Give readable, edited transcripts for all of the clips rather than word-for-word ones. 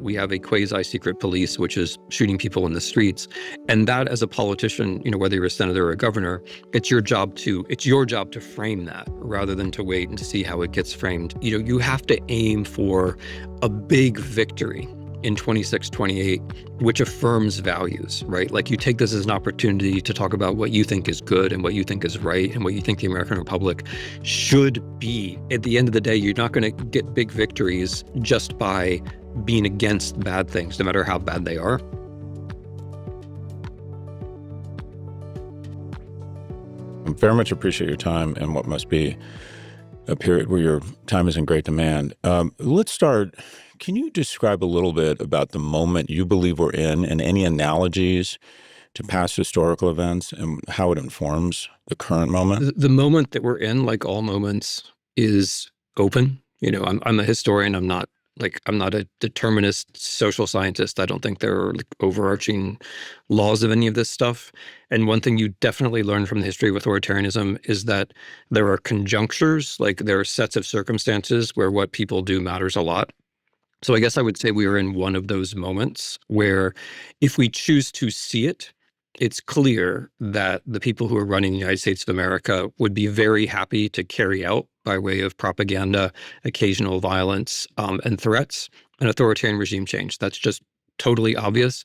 we have a quasi-secret police, which is shooting people in the streets. And that, as a politician, whether you're a senator or a governor, it's your job to frame that rather than to wait and to see how it gets framed. You have to aim for a big victory in 26, 28, which affirms values, right? Like, you take this as an opportunity to talk about what you think is good and what you think is right and what you think the American Republic should be. At the end of the day, you're not going to get big victories just by being against bad things, no matter how bad they are. I very much appreciate your time and what must be a period where your time is in great demand. Let's start. Can you describe a little bit about the moment you believe we're in and any analogies to past historical events and how it informs the current moment? The moment that we're in, like all moments, is open. I'm a historian. I'm not a determinist social scientist. I don't think there are overarching laws of any of this stuff. And one thing you definitely learn from the history of authoritarianism is that there are conjunctures, like there are sets of circumstances where what people do matters a lot. So I guess I would say we are in one of those moments where, if we choose to see it, it's clear that the people who are running the United States of America would be very happy to carry out, by way of propaganda, occasional violence, and threats, an authoritarian regime change. That's just totally obvious.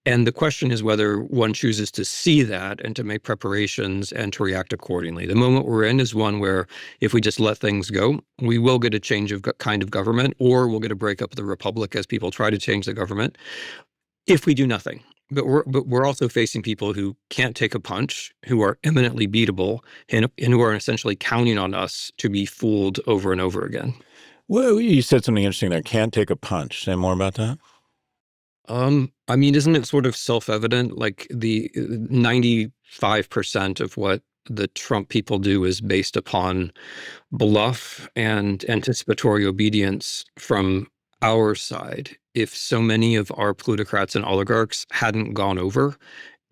And the question is whether one chooses to see that and to make preparations and to react accordingly. The moment we're in is one where, if we just let things go, we will get a change of kind of government, or we'll get a breakup of the republic as people try to change the government, if we do nothing. But we're also facing people who can't take a punch, who are eminently beatable, and who are essentially counting on us to be fooled over and over again. Well, you said something interesting there. Can't take a punch. Say more about that. Isn't it sort of self-evident? Like, the 95% of what the Trump people do is based upon bluff and anticipatory obedience from our side. If so many of our plutocrats and oligarchs hadn't gone over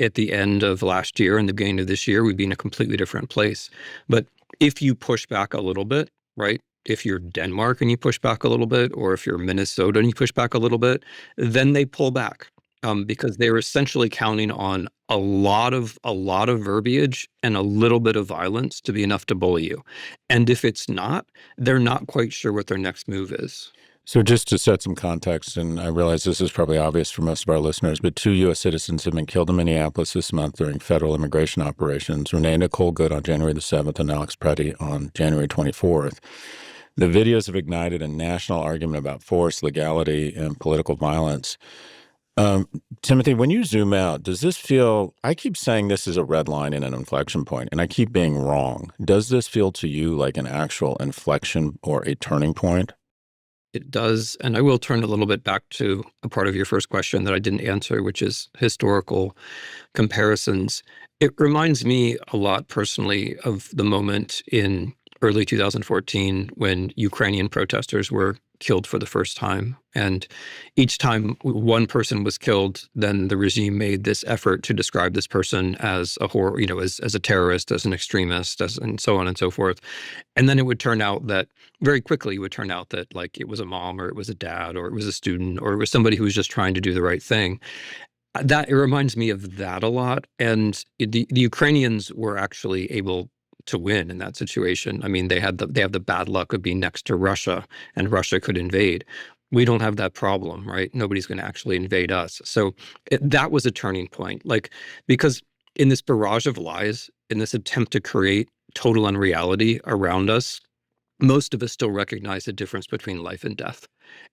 at the end of last year and the beginning of this year, we'd be in a completely different place. But if you push back a little bit, right? If you're Denmark and you push back a little bit, or if you're Minnesota and you push back a little bit, then they pull back, because they're essentially counting on a lot of verbiage and a little bit of violence to be enough to bully you. And if it's not, they're not quite sure what their next move is. So just to set some context, and I realize this is probably obvious for most of our listeners, but 2 U.S. citizens have been killed in Minneapolis this month during federal immigration operations. Renee Nicole Good on January the 7th and Alex Pretti on January 24th. The videos have ignited a national argument about force, legality, and political violence. Timothy, when you zoom out, does this feel, I keep saying this is a red line and an inflection point, and I keep being wrong. Does this feel to you like an actual inflection or a turning point? It does. And I will turn a little bit back to a part of your first question that I didn't answer, which is historical comparisons. It reminds me a lot personally of the moment in early 2014 when Ukrainian protesters were killed for the first time. And each time one person was killed, then the regime made this effort to describe this person as a horror, as a terrorist, as an extremist, and so on and so forth. And then it would turn out that, very quickly, it would turn out that, like, it was a mom, or it was a dad, or it was a student, or it was somebody who was just trying to do the right thing. It reminds me of that a lot. And the Ukrainians were actually able to win in that situation. I mean, they have the bad luck of being next to Russia, and Russia could invade. We don't have that problem, right? Nobody's going to actually invade us. So that was a turning point, because in this barrage of lies, in this attempt to create total unreality around us, most of us still recognize the difference between life and death.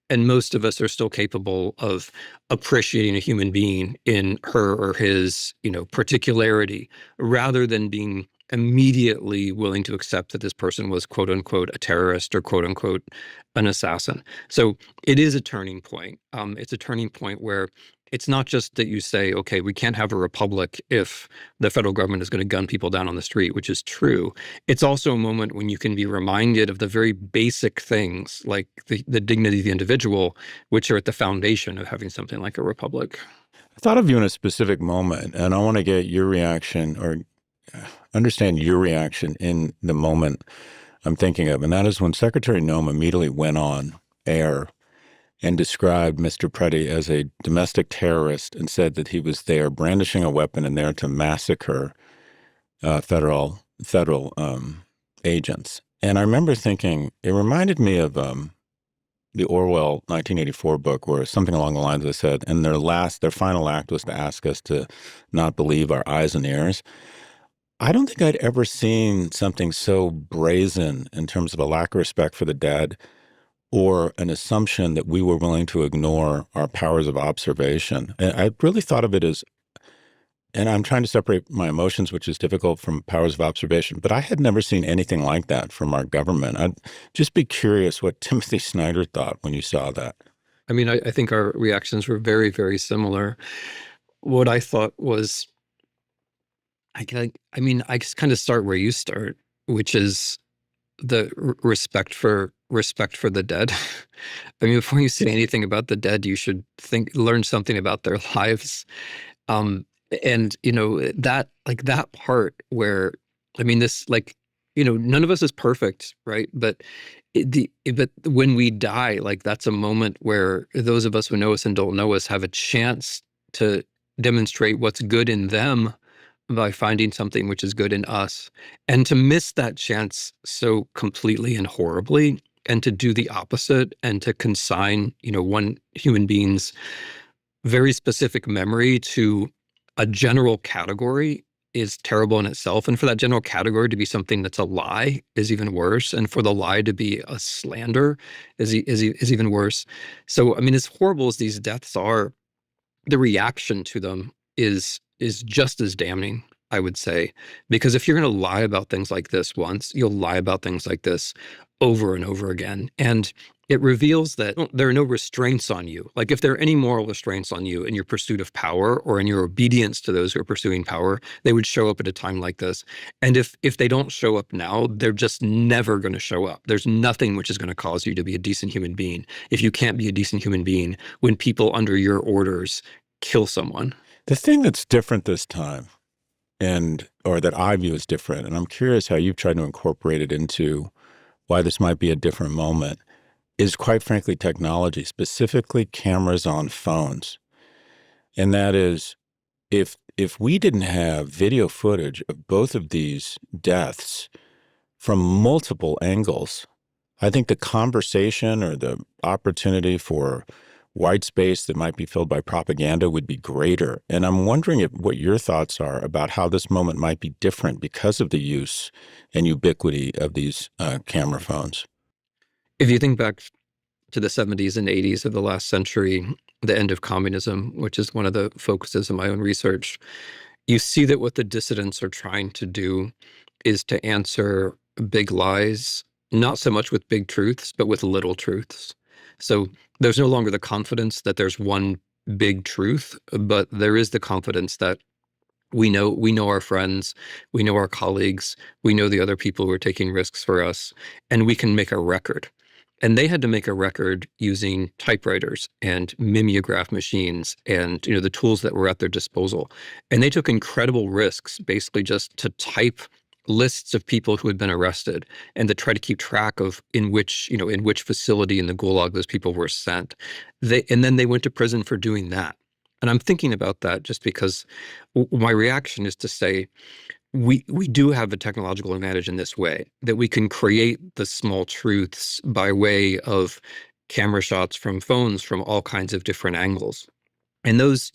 And most of us are still capable of appreciating a human being in her or his, particularity, rather than being immediately willing to accept that this person was, quote unquote, a terrorist, or quote unquote, an assassin. So it is a turning point. It's a turning point where it's not just that you say, okay, we can't have a republic if the federal government is going to gun people down on the street, which is true. It's also a moment when you can be reminded of the very basic things, like the dignity of the individual, which are at the foundation of having something like a republic. I thought of you in a specific moment, and I want to get your reaction, or understand your reaction in the moment I'm thinking of, and that is when Secretary Noem immediately went on air and described Mr. Pretti as a domestic terrorist and said that he was there brandishing a weapon and there to massacre federal agents. And I remember thinking, it reminded me of the Orwell 1984 book, where something along the lines I said, and their final act was to ask us to not believe our eyes and ears. I don't think I'd ever seen something so brazen in terms of a lack of respect for the dead or an assumption that we were willing to ignore our powers of observation. And I really thought of it as, and I'm trying to separate my emotions, which is difficult, from powers of observation, but I had never seen anything like that from our government. I'd just be curious what Timothy Snyder thought when you saw that. I mean, I think our reactions were very, very similar. What I thought was, I just kind of start where you start, which is the respect for the dead. I mean, before you say anything about the dead, you should learn something about their lives. Um, and that part where, I mean, this, none of us is perfect, right? But but when we die, like, that's a moment where those of us who know us and don't know us have a chance to demonstrate what's good in them by finding something which is good in us. And to miss that chance so completely and horribly, and to do the opposite, and to consign, one human being's very specific memory to a general category is terrible in itself. And for that general category to be something that's a lie is even worse. And for the lie to be a slander is even worse. So, I mean, as horrible as these deaths are, the reaction to them is just as damning, I would say. Because if you're going to lie about things like this once, you'll lie about things like this over and over again. And it reveals that there are no restraints on you. Like, if there are any moral restraints on you in your pursuit of power or in your obedience to those who are pursuing power, they would show up at a time like this. And if they don't show up now, they're just never going to show up. There's nothing which is going to cause you to be a decent human being if you can't be a decent human being when people under your orders kill someone. The thing that's different this time, or that I view as different, and I'm curious how you've tried to incorporate it into why this might be a different moment, is, quite frankly, technology, specifically cameras on phones. And that is, if we didn't have video footage of both of these deaths from multiple angles, I think the conversation or the opportunity for white space that might be filled by propaganda would be greater. And I'm wondering what your thoughts are about how this moment might be different because of the use and ubiquity of these camera phones. If you think back to the 70s and 80s of the last century, the end of communism, which is one of the focuses of my own research, you see that what the dissidents are trying to do is to answer big lies, not so much with big truths, but with little truths. So there's no longer the confidence that there's one big truth, but there is the confidence that we know our friends, we know our colleagues, we know the other people who are taking risks for us, and we can make a record. And they had to make a record using typewriters and mimeograph machines and, the tools that were at their disposal. And they took incredible risks, basically just to type lists of people who had been arrested and to try to keep track of in which facility in the Gulag those people were sent. And then they went to prison for doing that. And I'm thinking about that just because my reaction is to say, we do have a technological advantage in this way, that we can create the small truths by way of camera shots from phones from all kinds of different angles. And those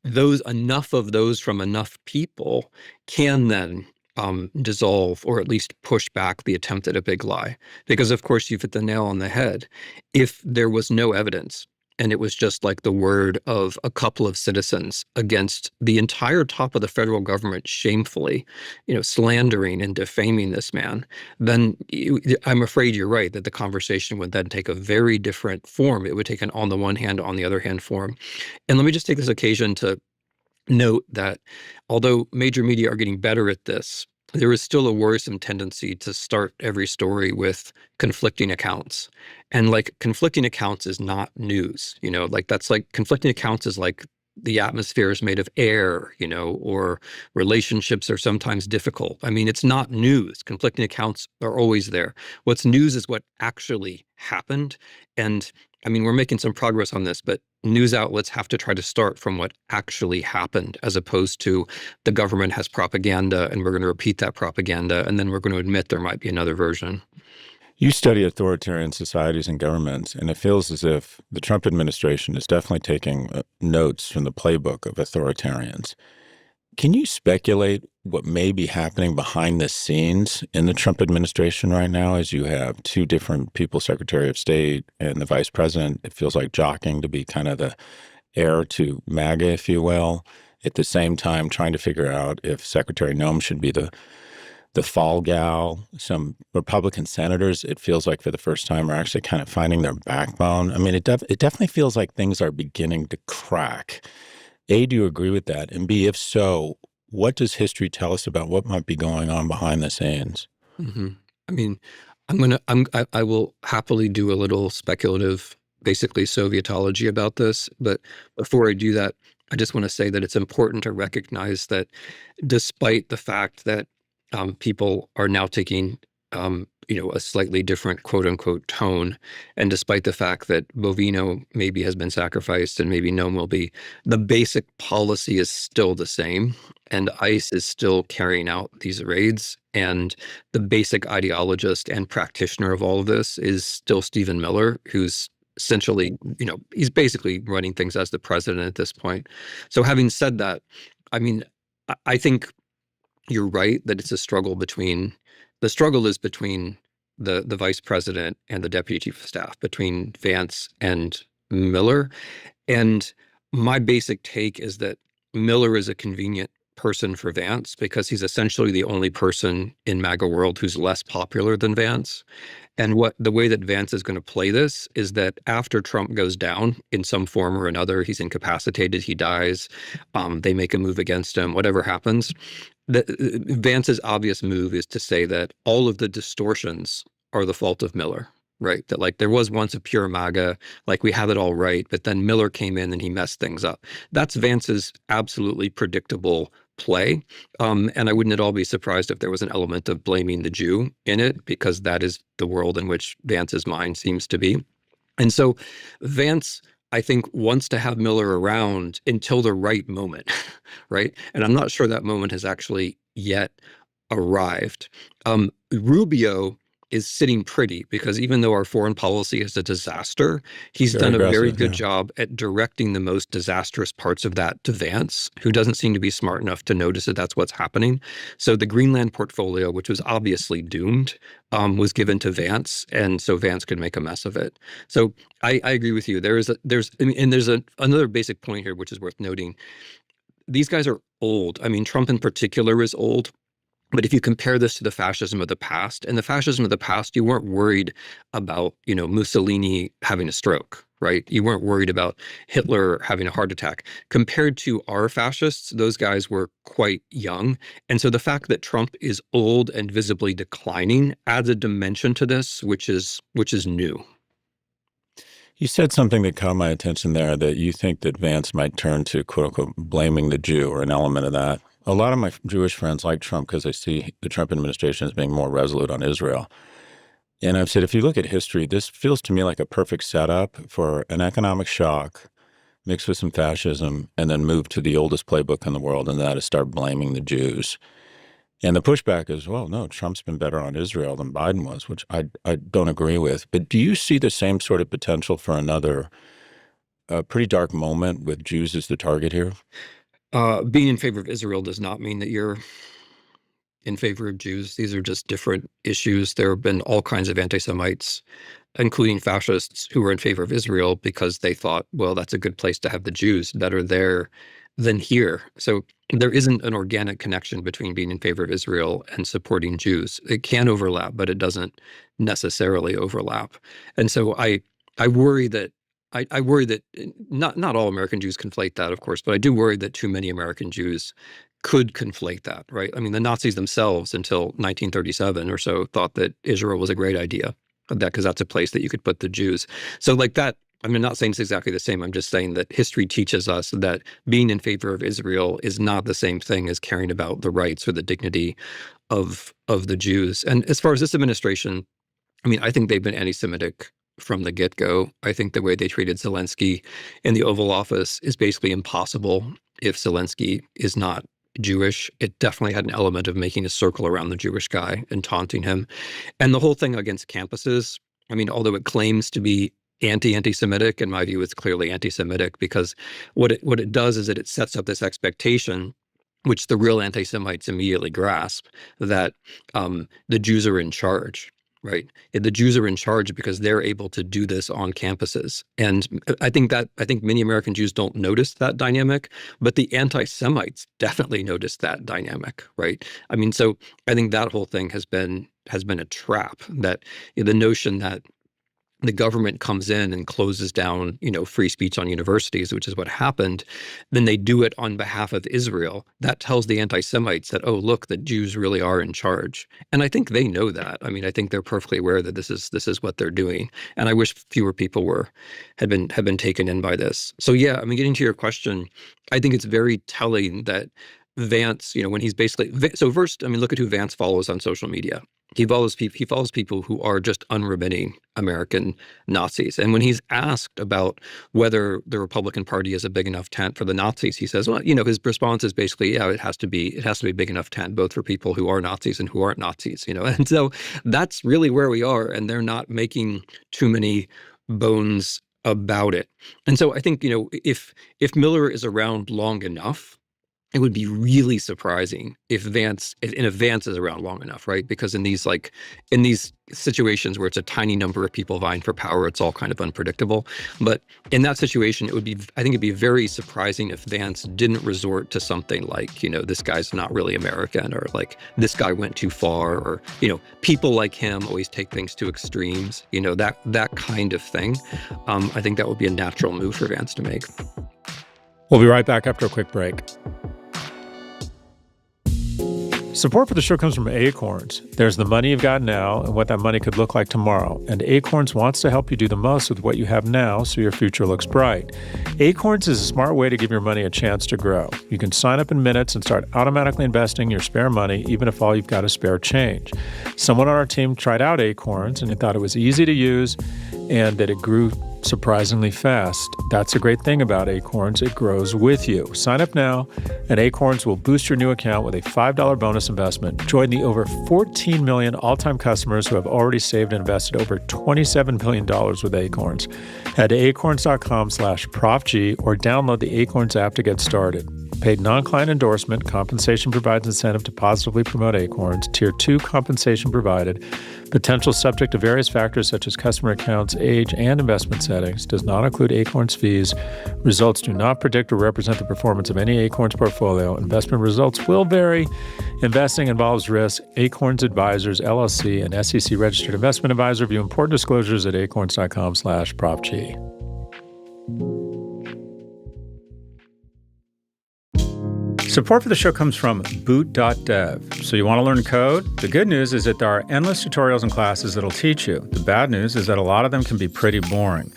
enough of those from enough people can then dissolve or at least push back the attempt at a big lie. Because, of course, you've hit the nail on the head. If there was no evidence, and it was just like the word of a couple of citizens against the entire top of the federal government shamefully, slandering and defaming this man, then I'm afraid you're right that the conversation would then take a very different form. It would take an on the one hand, on the other hand form. And let me just take this occasion to note that although major media are getting better at this, there is still a worrisome tendency to start every story with conflicting accounts. And like, conflicting accounts is not news, that's like, conflicting accounts is like the atmosphere is made of air, or relationships are sometimes difficult. I mean, it's not news. Conflicting accounts are always there. What's news is what actually happened. And I mean, we're making some progress on this, but news outlets have to try to start from what actually happened, as opposed to the government has propaganda and we're going to repeat that propaganda, and then we're going to admit there might be another version. You study authoritarian societies and governments, and it feels as if the Trump administration is definitely taking notes from the playbook of authoritarians. Can you speculate what may be happening behind the scenes in the Trump administration right now, as you have two different people, Secretary of State and the Vice President? It feels like jockeying to be kind of the heir to MAGA, if you will, at the same time trying to figure out if Secretary Noem should be the fall gal. Some Republican senators, it feels like for the first time, are actually kind of finding their backbone. I mean, it definitely feels like things are beginning to crack. A, do you agree with that? And B, if so, what does history tell us about what might be going on behind the scenes? Hmm. I mean, I will happily do a little speculative, basically Sovietology about this. But before I do that, I just want to say that it's important to recognize that despite the fact that people are now taking, a slightly different quote unquote tone, and despite the fact that Bovino maybe has been sacrificed and maybe Nome will be, the basic policy is still the same, and ICE is still carrying out these raids. And the basic ideologist and practitioner of all of this is still Stephen Miller, who's essentially, he's basically running things as the president at this point. So having said that, I mean, I think you're right that it's a struggle between the struggle is between the vice president and the deputy chief of staff, between Vance and Miller. And my basic take is that Miller is a convenient person for Vance because he's essentially the only person in MAGA world who's less popular than Vance. And what the way that Vance is going to play this is that after Trump goes down in some form or another, he's incapacitated, he dies, they make a move against him, whatever happens. Vance's obvious move is to say that all of the distortions are the fault of Miller, right? That like there was once a pure MAGA, like we have it all right, but then Miller came in and he messed things up. That's Vance's absolutely predictable play. And I wouldn't at all be surprised if there was an element of blaming the Jew in it, because that is the world in which Vance's mind seems to be. And so Vance, I think, wants to have Miller around until the right moment, right? And I'm not sure that moment has actually yet arrived. Rubio is sitting pretty because even though our foreign policy is a disaster, he's done a very good job at directing the most disastrous parts of that to Vance, who doesn't seem to be smart enough to notice that that's what's happening. So the Greenland portfolio, which was obviously doomed, was given to Vance, and so Vance could make a mess of it. So I agree with you. There's another basic point here which is worth noting. These guys are old. I mean, Trump in particular is old. But if you compare this to the fascism of the past, in the fascism of the past, you weren't worried about, Mussolini having a stroke, right? You weren't worried about Hitler having a heart attack. Compared to our fascists, those guys were quite young. And so the fact that Trump is old and visibly declining adds a dimension to this, which is new. You said something that caught my attention there, that you think that Vance might turn to, quote unquote, blaming the Jew, or an element of that. A lot of my Jewish friends like Trump because they see the Trump administration as being more resolute on Israel. And I've said, if you look at history, this feels to me like a perfect setup for an economic shock mixed with some fascism, and then move to the oldest playbook in the world, and that is start blaming the Jews. And the pushback is, well, no, Trump's been better on Israel than Biden was, which I don't agree with. But do you see the same sort of potential for another pretty dark moment with Jews as the target here? Being in favor of Israel does not mean that you're in favor of Jews. These are just different issues. There have been all kinds of anti-Semites, including fascists, who were in favor of Israel because they thought, well, that's a good place to have the Jews, better there than here. So there isn't an organic connection between being in favor of Israel and supporting Jews. It can overlap, but it doesn't necessarily overlap. And so I worry that I worry that not all American Jews conflate that, of course, but I do worry that too many American Jews could conflate that, right? I mean, the Nazis themselves, until 1937 or so, thought that Israel was a great idea, because that's a place that you could put the Jews. So like that, I mean, I'm not saying it's exactly the same. I'm just saying that history teaches us that being in favor of Israel is not the same thing as caring about the rights or the dignity of the Jews. And as far as this administration, I mean, I think they've been anti-Semitic from the get-go. I think the way they treated Zelensky in the Oval Office is basically impossible if Zelensky is not Jewish. It definitely had an element of making a circle around the Jewish guy and taunting him. And the whole thing against campuses, I mean, although it claims to be anti-Semitic, in my view, it's clearly anti-Semitic, because what it does is that it sets up this expectation, which the real anti-Semites immediately grasp, that the Jews are in charge. Right. The Jews are in charge because they're able to do this on campuses. And I think many American Jews don't notice that dynamic, but the anti-Semites definitely notice that dynamic. Right. I mean, so I think that whole thing has been a trap, that the notion that the government comes in and closes down, free speech on universities, which is what happened, then they do it on behalf of Israel. That tells the anti-Semites that, oh, look, the Jews really are in charge. And I think they know that. I mean, I think they're perfectly aware that this is what they're doing. And I wish fewer people had been taken in by this. So yeah, I mean, getting to your question, I think it's very telling that Vance, when he's basically, so first, I mean, look at who Vance follows on social media. He follows people who are just unremitting American Nazis. And when he's asked about whether the Republican Party is a big enough tent for the Nazis, he says, well, his response is basically, yeah, it has to be a big enough tent, both for people who are Nazis and who aren't Nazis, And so that's really where we are, and they're not making too many bones about it. And so I think, if Miller is around long enough, it would be really surprising if Vance is around long enough, right? Because in these situations where it's a tiny number of people vying for power, it's all kind of unpredictable. But in that situation, I think it'd be very surprising if Vance didn't resort to something like, this guy's not really American, or like this guy went too far, or, people like him always take things to extremes, that kind of thing. I think that would be a natural move for Vance to make. We'll be right back after a quick break. Support for the show comes from Acorns. There's the money you've got now and what that money could look like tomorrow. And Acorns wants to help you do the most with what you have now so your future looks bright. Acorns is a smart way to give your money a chance to grow. You can sign up in minutes and start automatically investing your spare money, even if all you've got is spare change. Someone on our team tried out Acorns and they thought it was easy to use and that it grew surprisingly fast. That's a great thing about Acorns. It grows with you. Sign up now, and Acorns will boost your new account with a $5 bonus investment. Join the over 14 million all-time customers who have already saved and invested over $27 billion with Acorns. Head to acorns.com/ProfG or download the Acorns app to get started. Paid non-client endorsement. Compensation provides incentive to positively promote Acorns. Tier 2 compensation provided. Potential subject to various factors such as customer accounts, age, and investment settings. Does not include Acorns fees. Results do not predict or represent the performance of any Acorns portfolio. Investment results will vary. Investing involves risk. Acorns Advisors, LLC, an SEC registered investment advisor. View important disclosures at acorns.com/ProfG. Support for the show comes from boot.dev. So you want to learn code? The good news is that there are endless tutorials and classes that'll teach you. The bad news is that a lot of them can be pretty boring.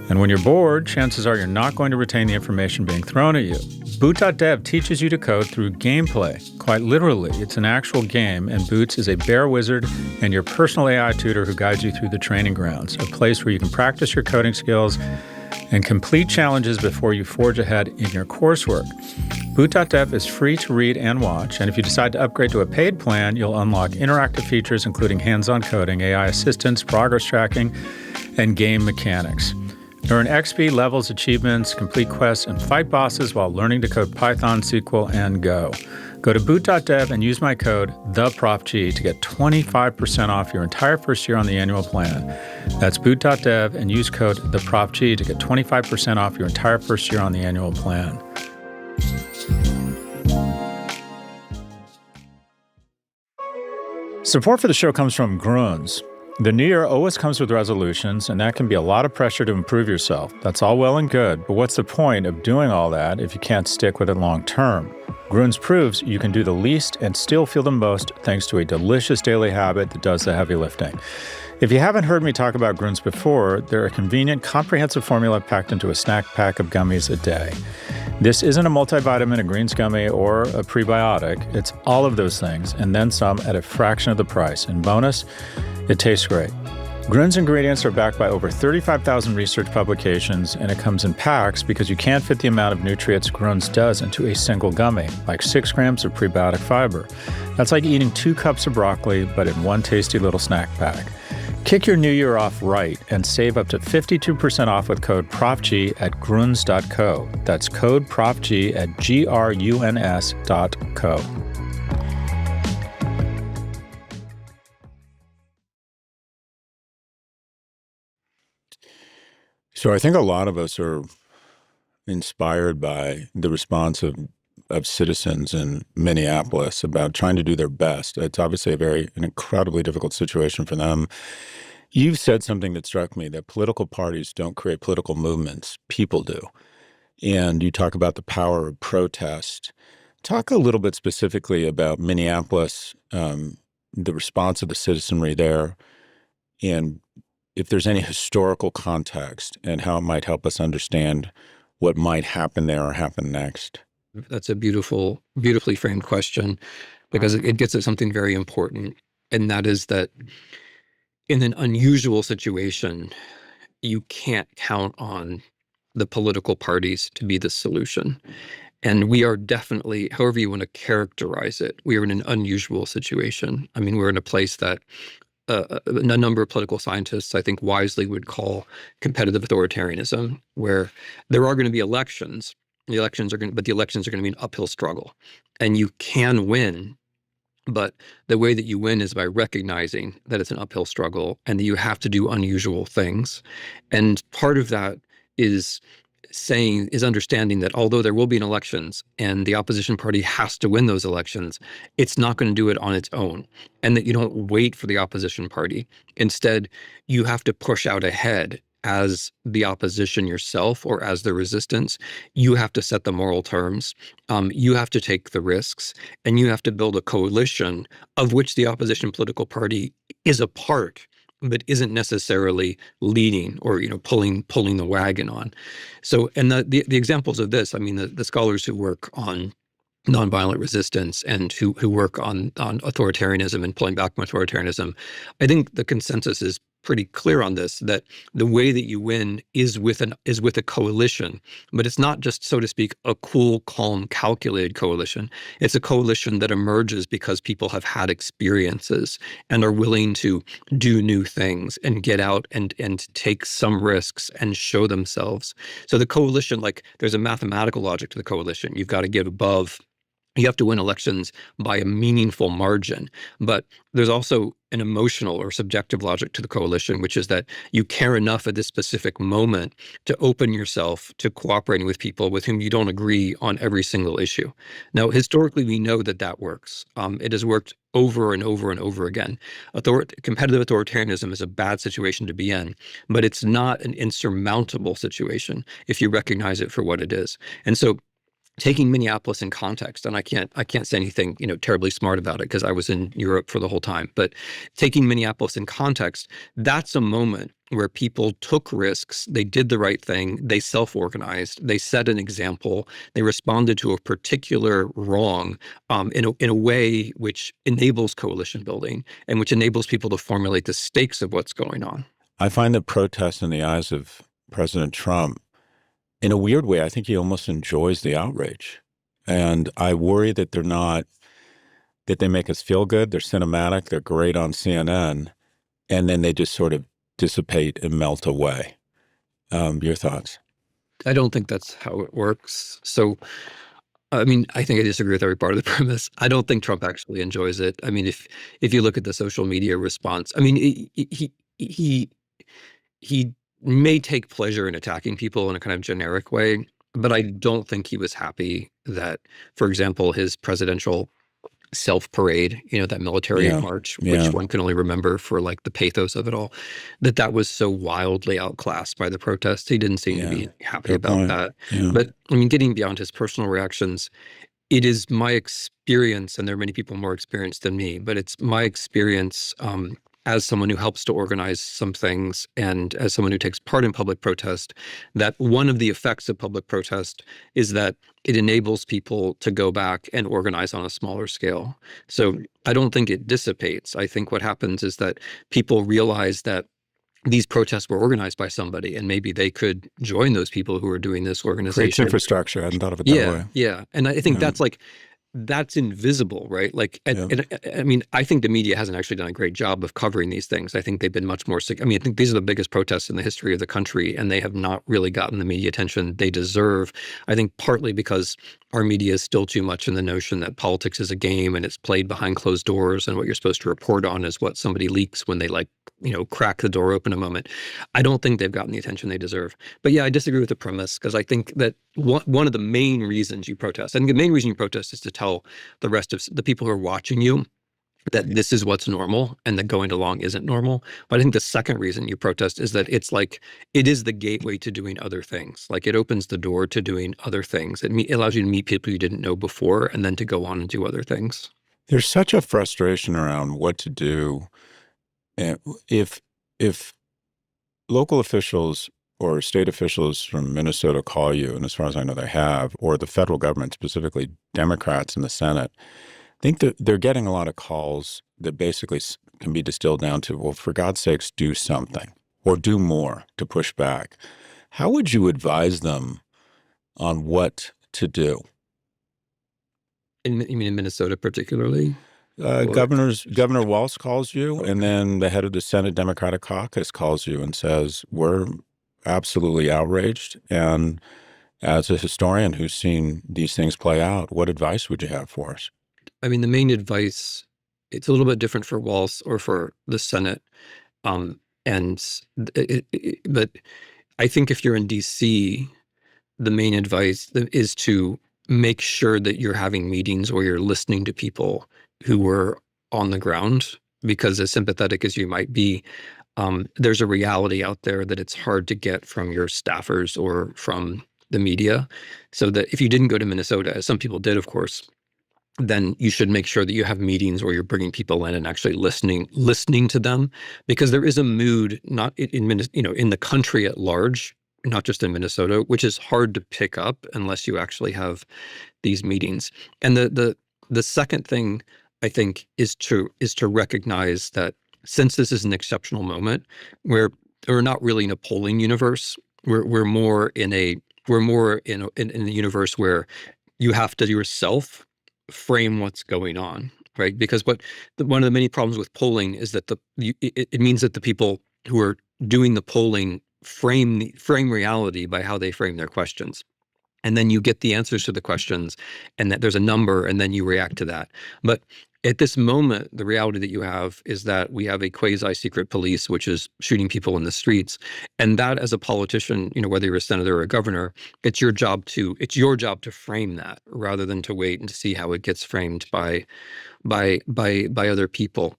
And when you're bored, chances are you're not going to retain the information being thrown at you. Boot.dev teaches you to code through gameplay. Quite literally, it's an actual game, and Boots is a bear wizard and your personal AI tutor who guides you through the training grounds, a place where you can practice your coding skills and complete challenges before you forge ahead in your coursework. Boot.dev is free to read and watch, and if you decide to upgrade to a paid plan, you'll unlock interactive features including hands-on coding, AI assistance, progress tracking, and game mechanics. Earn XP, levels, achievements, complete quests, and fight bosses while learning to code Python, SQL, and Go. Go to boot.dev and use my code, TheProfG, to get 25% off your entire first year on the annual plan. That's boot.dev and use code TheProfG to get 25% off your entire first year on the annual plan. Support for the show comes from Gruns. The new year always comes with resolutions, and that can be a lot of pressure to improve yourself. That's all well and good, but what's the point of doing all that if you can't stick with it long term? Gruns proves you can do the least and still feel the most thanks to a delicious daily habit that does the heavy lifting. If you haven't heard me talk about Gruns before, they're a convenient, comprehensive formula packed into a snack pack of gummies a day. This isn't a multivitamin, a greens gummy, or a prebiotic. It's all of those things, and then some at a fraction of the price. And bonus, it tastes great. Grun's ingredients are backed by over 35,000 research publications, and it comes in packs because you can't fit the amount of nutrients Grun's does into a single gummy, like 6 grams of prebiotic fiber. That's like eating 2 cups of broccoli, but in one tasty little snack pack. Kick your new year off right and save up to 52% off with code PROFG at gruns.co. That's code PROFG at gruns.co. So I think a lot of us are inspired by the response of citizens in Minneapolis about trying to do their best. It's obviously an incredibly difficult situation for them. You've said something that struck me, that political parties don't create political movements, people do. And you talk about the power of protest. Talk a little bit specifically about Minneapolis, the response of the citizenry there, and if there's any historical context and how it might help us understand what might happen there or happen next. That's a beautifully framed question, because it gets at something very important. And that is that in an unusual situation, you can't count on the political parties to be the solution. And we are definitely, however you want to characterize it, we are in an unusual situation. I mean, we're in a place that a number of political scientists, I think, wisely would call competitive authoritarianism, where there are going to be elections. But the elections are going to be an uphill struggle, and you can win. But the way that you win is by recognizing that it's an uphill struggle and that you have to do unusual things. And part of that is understanding that although there will be elections and the opposition party has to win those elections, it's not going to do it on its own, and that you don't wait for the opposition party. Instead, you have to push out ahead as the opposition yourself or as the resistance. You have to set the moral terms. You have to take the risks, and you have to build a coalition of which the opposition political party is a part, but isn't necessarily leading or pulling the wagon on. So, and the examples of this, I mean, the scholars who work on nonviolent resistance and who work on authoritarianism and pulling back from authoritarianism, I think the consensus is pretty clear on this, that the way that you win is with a coalition, but it's not just, so to speak, a cool, calm, calculated coalition. It's a coalition that emerges because people have had experiences and are willing to do new things and get out and take some risks and show themselves. So the coalition, like, there's a mathematical logic to the coalition. You've got to get above. You have to win elections by a meaningful margin. But there's also an emotional or subjective logic to the coalition, which is that you care enough at this specific moment to open yourself to cooperating with people with whom you don't agree on every single issue. Now, historically, we know that works. It has worked over and over and over again. Competitive authoritarianism is a bad situation to be in, but it's not an insurmountable situation if you recognize it for what it is. And so, taking Minneapolis in context, and I can't say anything terribly smart about it because I was in Europe for the whole time, but taking Minneapolis in context, that's a moment where people took risks, they did the right thing, they self-organized, they set an example, they responded to a particular wrong in a way which enables coalition building and which enables people to formulate the stakes of what's going on. I find that protests in the eyes of President Trump, in a weird way, I think he almost enjoys the outrage. And I worry that that they make us feel good. They're cinematic. They're great on CNN. And then they just sort of dissipate and melt away. Your thoughts? I don't think that's how it works. So, I mean, I think I disagree with every part of the premise. I don't think Trump actually enjoys it. I mean, if you look at the social media response, I mean, he may take pleasure in attacking people in a kind of generic way, but I don't think he was happy that, for example, his presidential self-parade, that military march, which one can only remember for like the pathos of it all, that was so wildly outclassed by the protests. He didn't seem to be happy about that. Yeah. But I mean, getting beyond his personal reactions, it is my experience, and there are many people more experienced than me, but it's my experience as someone who helps to organize some things and as someone who takes part in public protest, that one of the effects of public protest is that it enables people to go back and organize on a smaller scale. So I don't think it dissipates. I think what happens is that people realize that these protests were organized by somebody, and maybe they could join those people who are doing this Creates organization. infrastructure. I hadn't thought of it that way. Yeah. And I think Yeah. that's invisible, right? Like, Yeah. and I mean, I think the media hasn't actually done a great job of covering these things. I think they've been much more, I mean, I think these are the biggest protests in the history of the country, and they have not really gotten the media attention they deserve. I think partly because our media is still too much in the notion that politics is a game and it's played behind closed doors, and what you're supposed to report on is what somebody leaks when they crack the door open a moment. I don't think they've gotten the attention they deserve. But yeah, I disagree with the premise, because I think that one of the main reasons you protest, and the main reason you protest, is to tell the rest of the people who are watching you that this is what's normal and that going along isn't normal. But I think the second reason you protest is that it is the gateway to doing other things. Like, it opens the door to doing other things. It allows you to meet people you didn't know before, and then to go on and do other things. There's such a frustration around what to do. And if local officials or state officials from Minnesota call you, and as far as I know they have, or the federal government, specifically Democrats in the Senate, I think that they're getting a lot of calls that basically can be distilled down to, well, for God's sakes, do something or do more to push back. How would you advise them on what to do? You mean in Minnesota particularly? Governor Walz calls you, and then the head of the Senate Democratic Caucus calls you and says, we're absolutely outraged. And as a historian who's seen these things play out, what advice would you have for us? I mean, the main advice, it's a little bit different for Walz or for the Senate. But I think if you're in DC, the main advice is to make sure that you're having meetings or you're listening to people who were on the ground, because as sympathetic as you might be, there's a reality out there that it's hard to get from your staffers or from the media. So that if you didn't go to Minnesota, as some people did, of course, then you should make sure that you have meetings where you're bringing people in and actually listening to them, because there is a mood, not in the country at large, not just in Minnesota, which is hard to pick up unless you actually have these meetings. And the second thing, I think, is to recognize that since this is an exceptional moment, where we're not really in a polling universe, we're more in a universe where you have to yourself frame what's going on, right? Because one of the many problems with polling is that it means that the people who are doing the polling frame reality by how they frame their questions. And then you get the answers to the questions, and that there's a number, and then you react to that. But at this moment, the reality that you have is that we have a quasi-secret police, which is shooting people in the streets. And that, as a politician, whether you're a senator or a governor, it's your job to frame that, rather than to wait and to see how it gets framed by other people.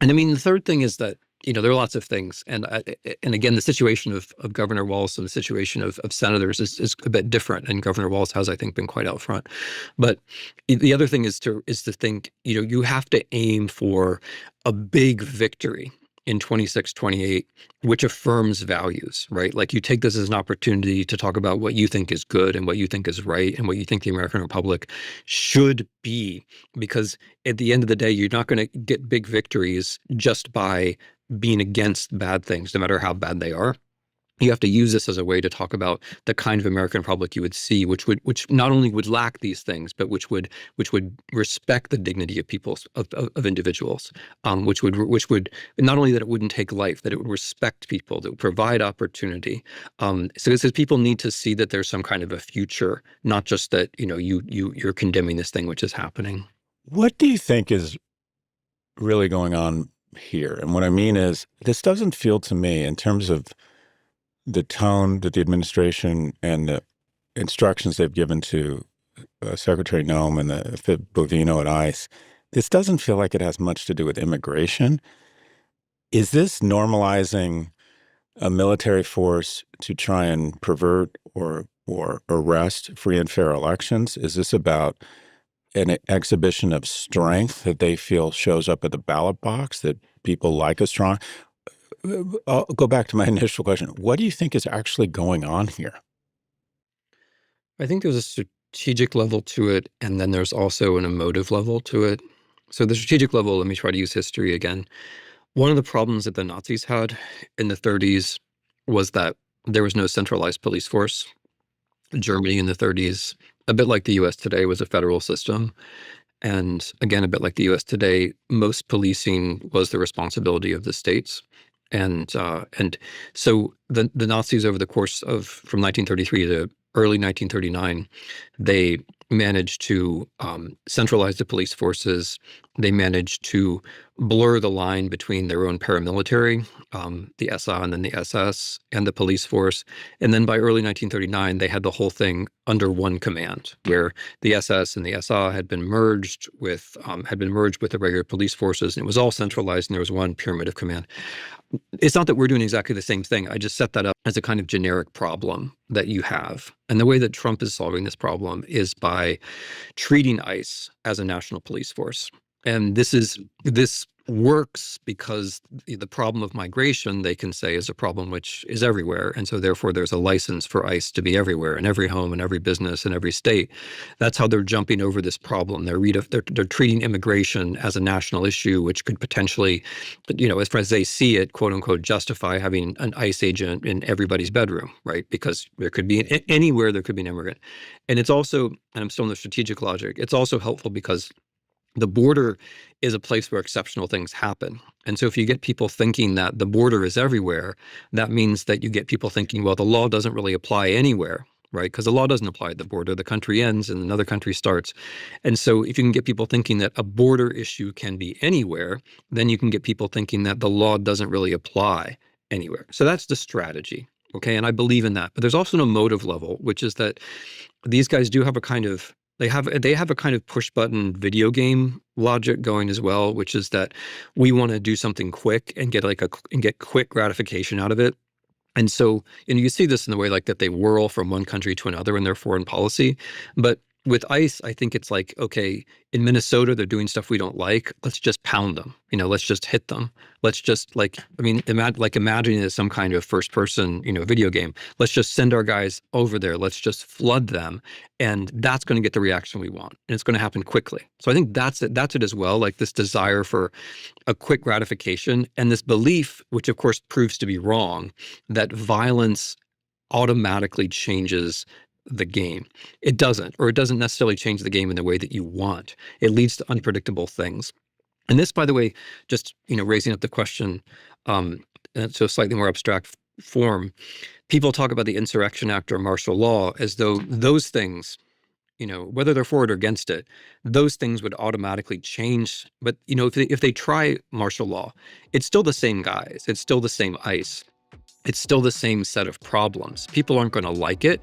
And I mean, the third thing is that, there are lots of things. And again, the situation of Governor Walz and the situation of senators is a bit different. And Governor Walz has, I think, been quite out front. But the other thing is to think, you have to aim for a big victory in 26, 28, which affirms values, right? Like, you take this as an opportunity to talk about what you think is good and what you think is right and what you think the American Republic should be. Because at the end of the day, you're not going to get big victories just by being against bad things, no matter how bad they are. You have to use this as a way to talk about the kind of American Republic you would see, which not only would lack these things, but which would respect the dignity of people's of individuals, which would not only that it wouldn't take life, that it would respect people, that would provide opportunity. So it says people need to see that there's some kind of a future, not just that you're condemning this thing which is happening. What do you think is really going on here? And what I mean is, this doesn't feel to me, in terms of the tone that the administration and the instructions they've given to Secretary Noem and the Bovino at ICE, this doesn't feel like it has much to do with immigration. Is this normalizing a military force to try and pervert or arrest free and fair elections? Is this about an exhibition of strength that they feel shows up at the ballot box, that people like a strong? I'll go back to my initial question. What do you think is actually going on here? I think there's a strategic level to it, and then there's also an emotive level to it. So the strategic level, let me try to use history again. One of the problems that the Nazis had in the 30s was that there was no centralized police force. Germany in the 30s, a bit like the US today, was a federal system. And again, a bit like the US today, most policing was the responsibility of the states. And so the Nazis, over the course of from 1933 to early 1939, they managed to centralize the police forces. They managed to blur the line between their own paramilitary, the SA and then the SS, and the police force. And then by early 1939, they had the whole thing under one command, where the SS and the SA had been merged with the regular police forces, and it was all centralized, and there was one pyramid of command. It's not that we're doing exactly the same thing. I just set that up as a kind of generic problem that you have. And the way that Trump is solving this problem is by treating ICE as a national police force. And this works because the problem of migration, they can say, is a problem which is everywhere. And so therefore there's a license for ICE to be everywhere, in every home, in every business, in every state. That's how they're jumping over this problem. They're treating immigration as a national issue, which could potentially, as far as they see it, quote unquote, justify having an ICE agent in everybody's bedroom, right? Because there could be anywhere there could be an immigrant. And it's also, and I'm still in the strategic logic, it's also helpful because the border is a place where exceptional things happen. And so if you get people thinking that the border is everywhere, that means that you get people thinking, well, the law doesn't really apply anywhere, right? Because the law doesn't apply at the border. The country ends and another country starts. And so if you can get people thinking that a border issue can be anywhere, then you can get people thinking that the law doesn't really apply anywhere. So that's the strategy. Okay. And I believe in that. But there's also an emotive level, which is that these guys do have a kind of They have a kind of push button video game logic going as well, which is that we want to do something quick and get quick gratification out of it. And so, and you see this in the way like that they whirl from one country to another in their foreign policy. But with ICE, I think it's like, okay, in Minnesota, they're doing stuff we don't like. Let's just pound them. Let's just hit them. Let's just imagine it as some kind of first person, video game. Let's just send our guys over there. Let's just flood them. And that's going to get the reaction we want. And it's going to happen quickly. So I think that's it as well, like this desire for a quick gratification and this belief, which of course proves to be wrong, that violence automatically changes the game. It doesn't, or it doesn't necessarily change the game in the way that you want. It leads to unpredictable things. And this, by the way, just, raising up the question, to a slightly more abstract form, people talk about the Insurrection Act or martial law as though those things, whether they're for it or against it, those things would automatically change. But, if they try martial law, it's still the same guys. It's still the same ICE. It's still the same set of problems. People aren't going to like it.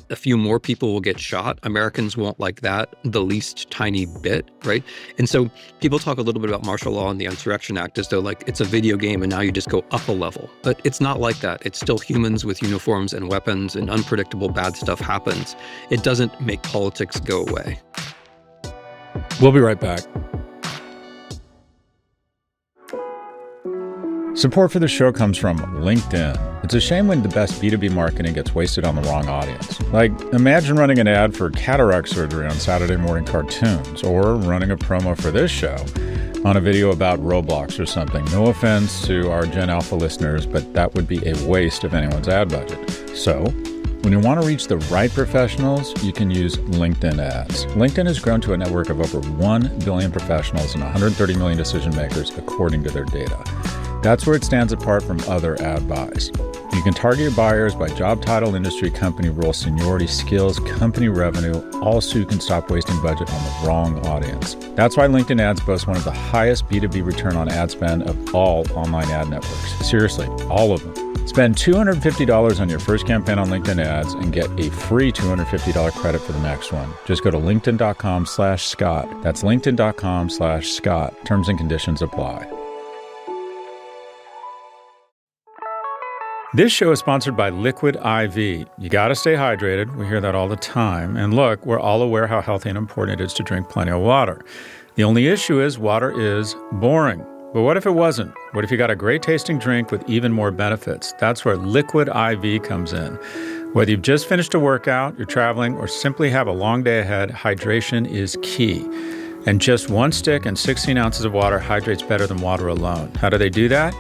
A few more people will get shot. Americans won't like that the least tiny bit, right? And so people talk a little bit about martial law and the Insurrection Act as though like it's a video game and now you just go up a level. But it's not like that. It's still humans with uniforms and weapons, and unpredictable bad stuff happens. It doesn't make politics go away. We'll be right back. Support for the show comes from LinkedIn. It's a shame when the best B2B marketing gets wasted on the wrong audience. Like, imagine running an ad for cataract surgery on Saturday morning cartoons, or running a promo for this show on a video about Roblox or something. No offense to our Gen Alpha listeners, but that would be a waste of anyone's ad budget. So, when you want to reach the right professionals, you can use LinkedIn ads. LinkedIn has grown to a network of over 1 billion professionals and 130 million decision makers, according to their data. That's where it stands apart from other ad buys. You can target your buyers by job title, industry, company role, seniority, skills, company revenue, all so you can stop wasting budget on the wrong audience. That's why LinkedIn ads boast one of the highest B2B return on ad spend of all online ad networks. Seriously, all of them. Spend $250 on your first campaign on LinkedIn ads and get a free $250 credit for the next one. Just go to linkedin.com/Scott. That's linkedin.com/Scott. Terms and conditions apply. This show is sponsored by Liquid IV. You got to stay hydrated. We hear that all the time. And look, we're all aware how healthy and important it is to drink plenty of water. The only issue is water is boring. But what if it wasn't? What if you got a great tasting drink with even more benefits? That's where Liquid IV comes in. Whether you've just finished a workout, you're traveling, or simply have a long day ahead, hydration is key. And just one stick and 16 ounces of water hydrates better than water alone. How do they do that?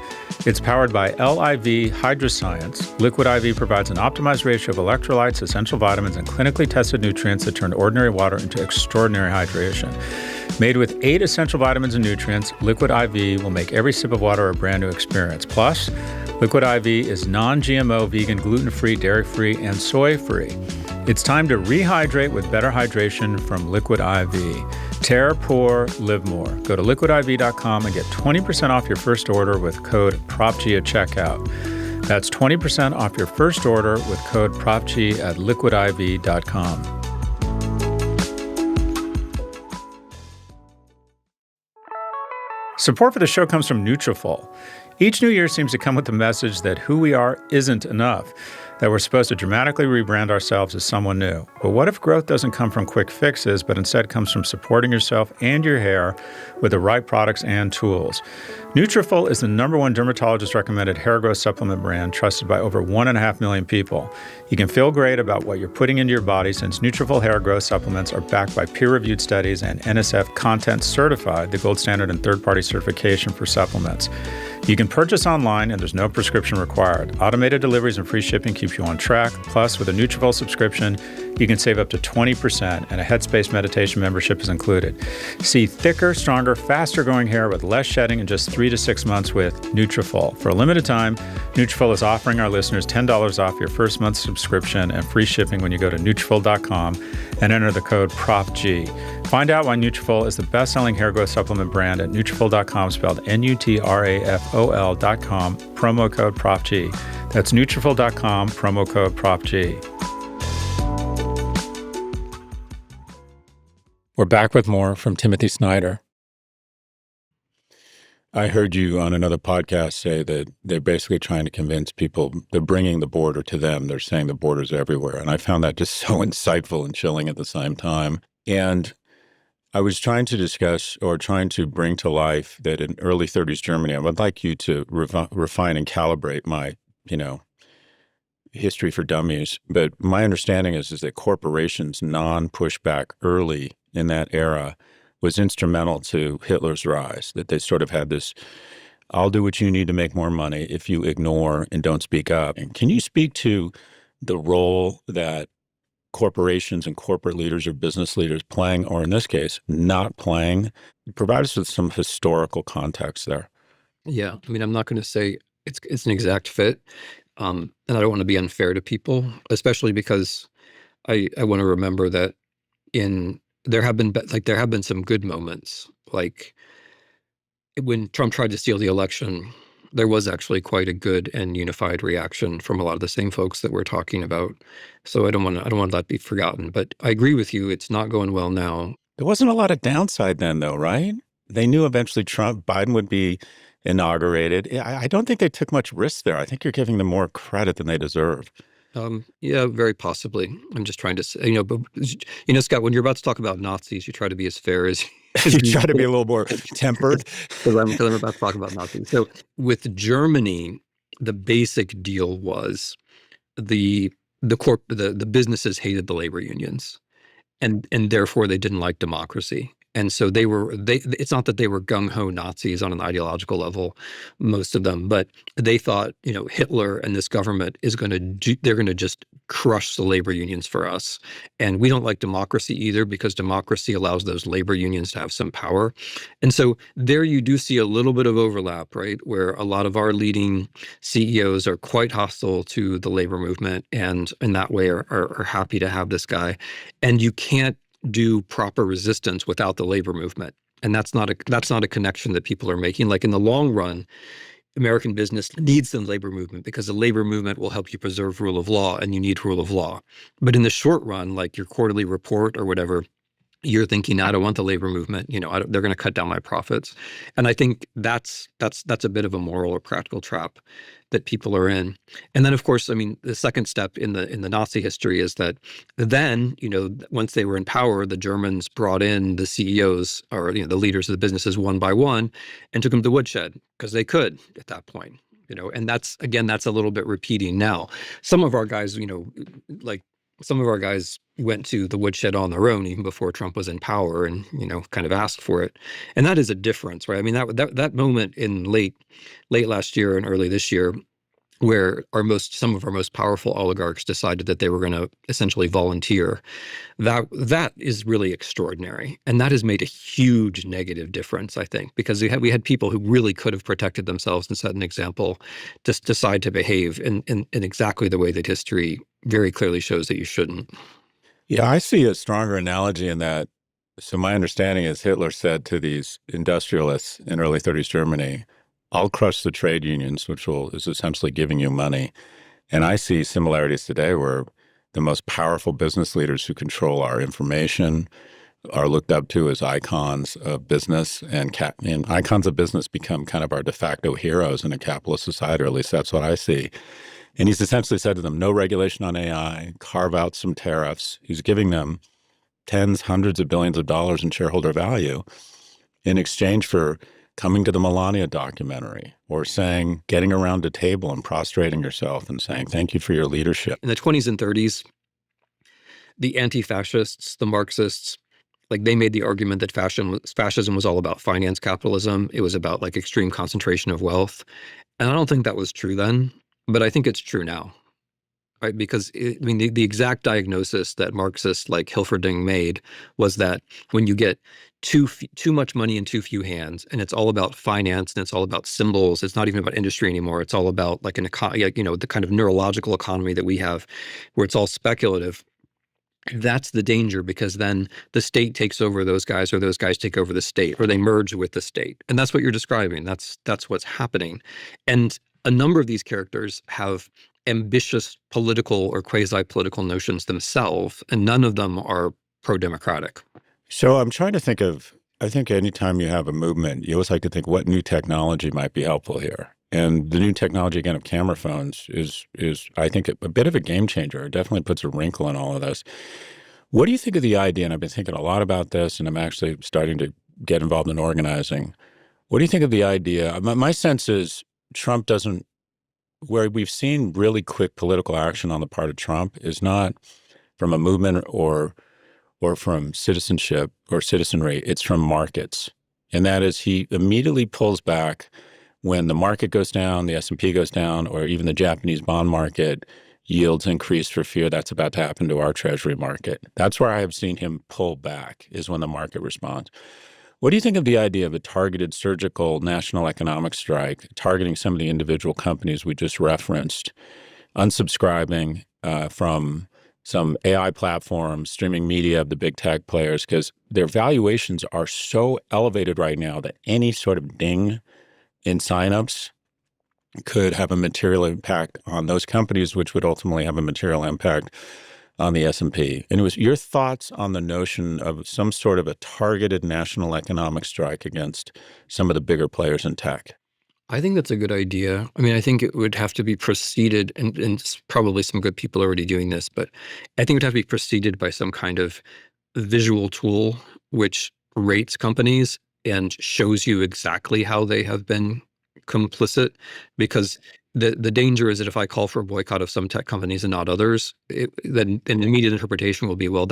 It's powered by LIV Hydroscience. Liquid IV provides an optimized ratio of electrolytes, essential vitamins, and clinically tested nutrients that turn ordinary water into extraordinary hydration. Made with 8 essential vitamins and nutrients, Liquid IV will make every sip of water a brand new experience. Plus, Liquid IV is non-GMO, vegan, gluten-free, dairy-free, and soy-free. It's time to rehydrate with better hydration from Liquid IV. Tear, pour, live more. Go to liquidiv.com and get 20% off your first order with code PROPG at checkout. That's 20% off your first order with code PROPG at liquidiv.com. Support for the show comes from Nutrafol. Each new year seems to come with the message that who we are isn't enough, that we're supposed to dramatically rebrand ourselves as someone new. But what if growth doesn't come from quick fixes, but instead comes from supporting yourself and your hair with the right products and tools? Nutrafol is the #1 dermatologist-recommended hair growth supplement brand trusted by over 1.5 million people. You can feel great about what you're putting into your body since Nutrafol hair growth supplements are backed by peer-reviewed studies and NSF Content Certified, the gold standard and third-party certification for supplements. You can purchase online and there's no prescription required. Automated deliveries and free shipping keep you on track. Plus, with a Nutrafol subscription, you can save up to 20%, and a Headspace meditation membership is included. See thicker, stronger, faster-growing hair with less shedding in just 3 to 6 months with Nutrafol. For a limited time, Nutrafol is offering our listeners $10 off your first month's subscription and free shipping when you go to Nutrafol.com and enter the code PROPG. Find out why Nutrafol is the best-selling hair growth supplement brand at Nutrafol.com, spelled Nutrafol.com, promo code PROPG. That's Nutrafol.com, promo code PROPG. We're back with more from Timothy Snyder. I heard you on another podcast say that they're basically trying to convince people they're bringing the border to them. They're saying the border's everywhere. And I found that just so insightful and chilling at the same time. And I was trying to discuss or trying to bring to life that in early 30s Germany, I would like you to refine and calibrate my, history for dummies. But my understanding is that corporations non-pushback early in that era was instrumental to Hitler's rise, that they sort of had this, I'll do what you need to make more money if you ignore and don't speak up. And can you speak to the role that corporations and corporate leaders or business leaders playing, or in this case, not playing? Provide us with some historical context there. Yeah, I mean, I'm not going to say it's an exact fit, and I don't want to be unfair to people, especially because I want to remember that there have been some good moments, like when Trump tried to steal the election. There was actually quite a good and unified reaction from a lot of the same folks that we're talking about. So I don't want that to be forgotten. But I agree with you; it's not going well now. There wasn't a lot of downside then, though, right? They knew eventually Biden would be inaugurated. I don't think they took much risk there. I think you're giving them more credit than they deserve. Yeah, very possibly. I'm just trying to say, but Scott, when you're about to talk about Nazis, you try to be as fair as you try to be a little more tempered. Because I'm about to talk about Nazis. So with Germany, the basic deal was the businesses hated the labor unions, and therefore they didn't like democracy. And so it's not that they were gung-ho Nazis on an ideological level, most of them, but they thought, Hitler and this government they're going to just crush the labor unions for us. And we don't like democracy either, because democracy allows those labor unions to have some power. And so there you do see a little bit of overlap, right? Where a lot of our leading CEOs are quite hostile to the labor movement, and in that way are happy to have this guy. And you can't do proper resistance without the labor movement. And that's not a connection that people are making. Like in the long run, American business needs the labor movement because the labor movement will help you preserve rule of law, and you need rule of law. But in the short run, like your quarterly report or whatever, you're thinking, I don't want the labor movement. They're going to cut down my profits. And I think that's a bit of a moral or practical trap that people are in. And then, of course, I mean, the second step in the Nazi history is that then, once they were in power, the Germans brought in the CEOs or the leaders of the businesses one by one and took them to woodshed because they could at that point. And that's a little bit repeating now. Some of our guys, like some of our guys went to the woodshed on their own even before Trump was in power, and kind of asked for it. And that is a difference, right? I mean, that moment in late last year and early this year, where some of our most powerful oligarchs decided that they were going to essentially volunteer, that is really extraordinary, and that has made a huge negative difference, I think, because we had people who really could have protected themselves and set an example, just decide to behave in exactly the way that history very clearly shows that you shouldn't. Yeah, I see a stronger analogy in that. So my understanding is Hitler said to these industrialists in early 30s Germany, I'll crush the trade unions, which is essentially giving you money. And I see similarities today where the most powerful business leaders who control our information are looked up to as icons of business, and icons of business become kind of our de facto heroes in a capitalist society, or at least that's what I see. And he's essentially said to them, no regulation on AI, carve out some tariffs. He's giving them tens, hundreds of billions of dollars in shareholder value in exchange for coming to the Melania documentary, or getting around a table and prostrating yourself and saying, thank you for your leadership. In the 20s and 30s, the anti-fascists, the Marxists, they made the argument that fascism was all about finance capitalism. It was about extreme concentration of wealth. And I don't think that was true then, but I think it's true now. Right, because the exact diagnosis that Marxists like Hilferding made was that when you get too much money in too few hands, and it's all about finance and it's all about symbols, it's not even about industry anymore. It's all about the kind of neurological economy that we have, where it's all speculative. That's the danger, because then the state takes over those guys, or those guys take over the state, or they merge with the state, and that's what you're describing. That's what's happening, and a number of these characters have ambitious political or quasi-political notions themselves, and none of them are pro-democratic. So I'm trying to think I think anytime you have a movement, you always like to think what new technology might be helpful here. And the new technology, again, of camera phones is I think, a bit of a game changer. It definitely puts a wrinkle in all of this. What do you think of the idea? And I've been thinking a lot about this, and I'm actually starting to get involved in organizing. What do you think of the idea? My sense is Trump doesn't, where we've seen really quick political action on the part of Trump is not from a movement or from citizenship or citizenry. It's from markets. And that is, he immediately pulls back when the market goes down, the S&P goes down, or even the Japanese bond market yields increase for fear that's about to happen to our treasury market. That's where I have seen him pull back, is when the market responds. What do you think of the idea of a targeted surgical national economic strike, targeting some of the individual companies we just referenced, unsubscribing from some AI platforms, streaming media of the big tech players, because their valuations are so elevated right now that any sort of ding in signups could have a material impact on those companies, which would ultimately have a material impact on the S&P. And it was your thoughts on the notion of some sort of a targeted national economic strike against some of the bigger players in tech. I think that's a good idea. I mean, I think it would have to be preceded, and probably some good people are already doing this, but I think it would have to be preceded by some kind of visual tool which rates companies and shows you exactly how they have been complicit, because the danger is that if I call for a boycott of some tech companies and not others, then an immediate interpretation will be, well,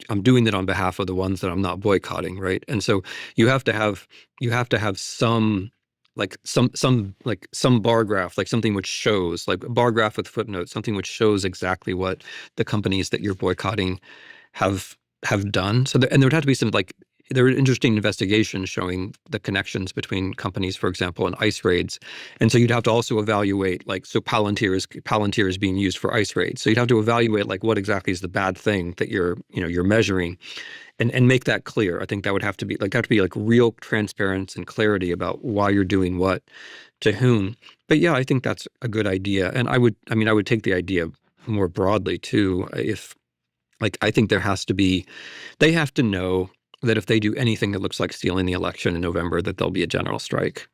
I'm doing that on behalf of the ones that I'm not boycotting, right? And so you have to have some bar graph, something which shows, a bar graph with footnotes, something which shows exactly what the companies that you're boycotting have done. So and there would have to be some there are interesting investigations showing the connections between companies, for example, and ICE raids. And so you'd have to also evaluate, so Palantir is being used for ICE raids. So you'd have to evaluate what exactly is the bad thing that you're measuring, and make that clear. I think that would have to be real transparency and clarity about why you're doing what to whom. But yeah, I think that's a good idea. And I would take the idea more broadly too. If I think they have to know that if they do anything that looks like stealing the election in November, that there'll be a general strike.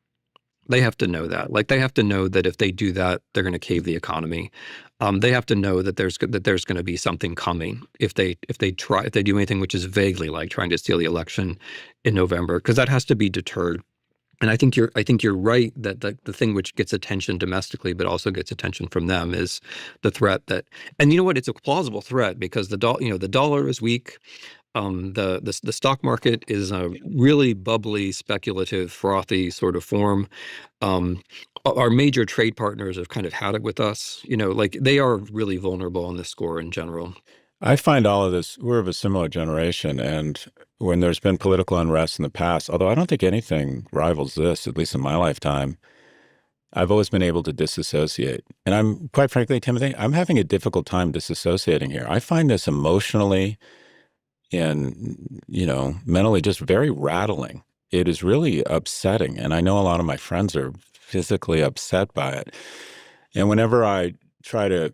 They have to know that. They have to know that if they do that, they're going to cave the economy. They have to know that there's going to be something coming if they do anything which is vaguely like trying to steal the election in November, because that has to be deterred. And I think you're right that the thing which gets attention domestically, but also gets attention from them, is the threat that, and you know what, it's a plausible threat because the dollar is weak. The stock market is a really bubbly, speculative, frothy sort of form. Our major trade partners have kind of had it with us. Like they are really vulnerable on this score in general. I find all of this, we're of a similar generation, and when there's been political unrest in the past, although I don't think anything rivals this, at least in my lifetime, I've always been able to disassociate. And I'm, quite frankly, Timothy, I'm having a difficult time disassociating here. I find this emotionally and, mentally just very rattling. It is really upsetting. And I know a lot of my friends are physically upset by it. And whenever I try to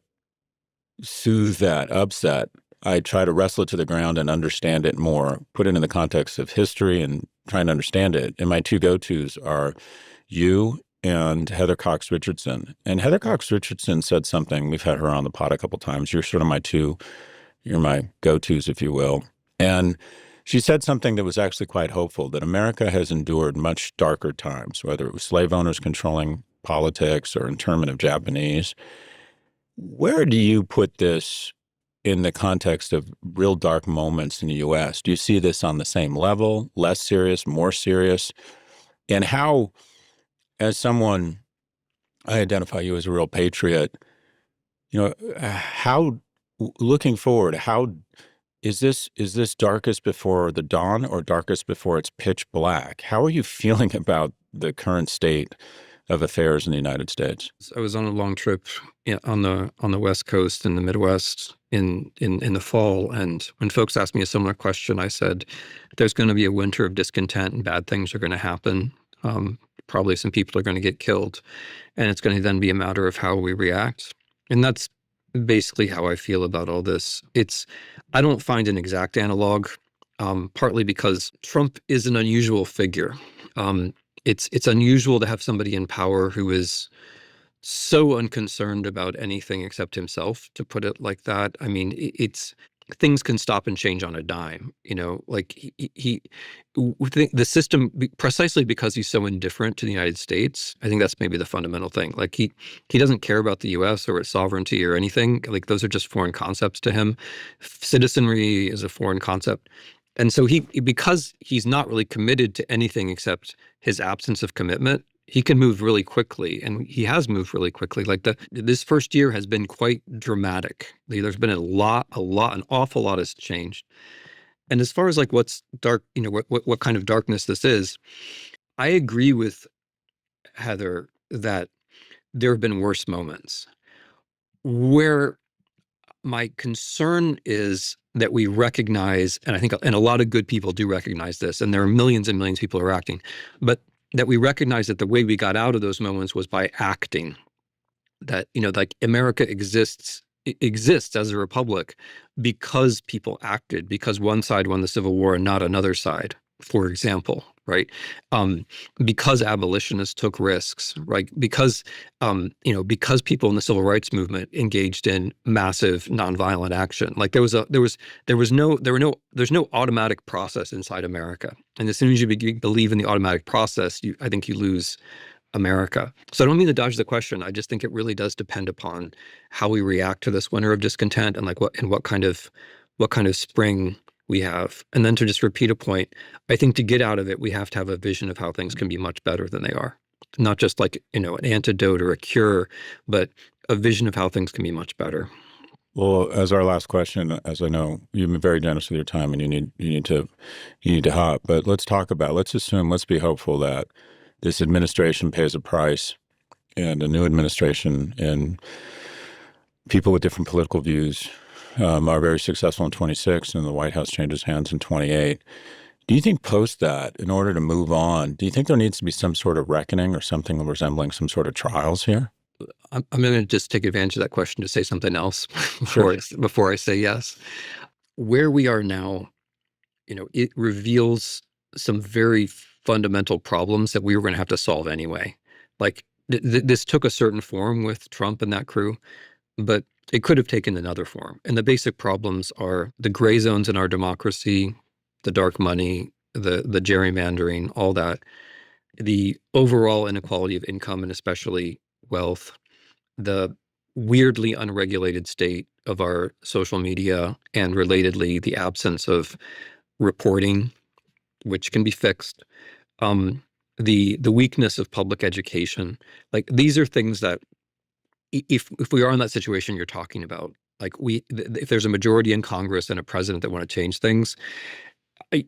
soothe that upset, I try to wrestle it to the ground and understand it more, put it in the context of history and trying to understand it. And my two go-tos are you and Heather Cox Richardson. And Heather Cox Richardson said something, we've had her on the pod a couple times. You're sort of you're my go-tos, if you will. And she said something that was actually quite hopeful, that America has endured much darker times, whether it was slave owners controlling politics or internment of Japanese. Where do you put this in the context of real dark moments in the U.S.? Do you see this on the same level, less serious, more serious? And how, as someone, I identify you as a real patriot, how, looking forward, how is this darkest before the dawn or darkest before it's pitch black? How are you feeling about the current state of affairs in the United States? I was on a long trip on the West Coast in the Midwest in the fall, and when folks asked me a similar question, I said, "There's going to be a winter of discontent, and bad things are going to happen. Probably some people are going to get killed, and it's going to then be a matter of how we react." And that's basically how I feel about all this. I don't find an exact analog, partly because Trump is an unusual figure. It's unusual to have somebody in power who is so unconcerned about anything except himself, to put it like that. I mean, things can stop and change on a dime. Like the system, precisely because he's so indifferent to the United States. I think that's maybe the fundamental thing. Like he doesn't care about the U.S. or its sovereignty or anything. Like those are just foreign concepts to him. Citizenry is a foreign concept. And so because he's not really committed to anything except his absence of commitment, he can move really quickly, and he has moved really quickly. Like this first year has been quite dramatic. There's been an awful lot has changed. And as far as like what's dark, what kind of darkness this is, I agree with Heather that there have been worse moments. Where my concern is that we recognize, and I think, and a lot of good people do recognize this, and there are millions and millions of people who are acting, but that we recognize that the way we got out of those moments was by acting. That, like America exists as a republic because people acted, because one side won the Civil War and not another side, for example, right? Because abolitionists took risks, right? Because people in the civil rights movement engaged in massive nonviolent action. Like there's no automatic process inside America. And as soon as you believe in the automatic process, I think you lose America. So I don't mean to dodge the question. I just think it really does depend upon how we react to this winter of discontent, and what kind of spring we have. And then to just repeat a point, I think to get out of it, we have to have a vision of how things can be much better than they are. Not just like, an antidote or a cure, but a vision of how things can be much better. Well, as our last question, as I know you've been very generous with your time, and you need to hop, but let's be hopeful that this administration pays a price, and a new administration and people with different political views are very successful in 26, and the White House changes hands in 28. Do you think post that, in order to move on, do you think there needs to be some sort of reckoning or something resembling some sort of trials here? I'm going to just take advantage of that question to say something else Sure. before I say yes. Where we are now, it reveals some very fundamental problems that we were going to have to solve anyway. Like this took a certain form with Trump and that crew, but it could have taken another form. And the basic problems are the gray zones in our democracy, the dark money, the gerrymandering, all that. the overall inequality of income and especially wealth, the weirdly unregulated state of our social media, and relatedly, the absence of reporting, which can be fixed, the weakness of public education. Like, these are things that if we are in that situation you're talking about, like if there's a majority in Congress and a president that want to change things, I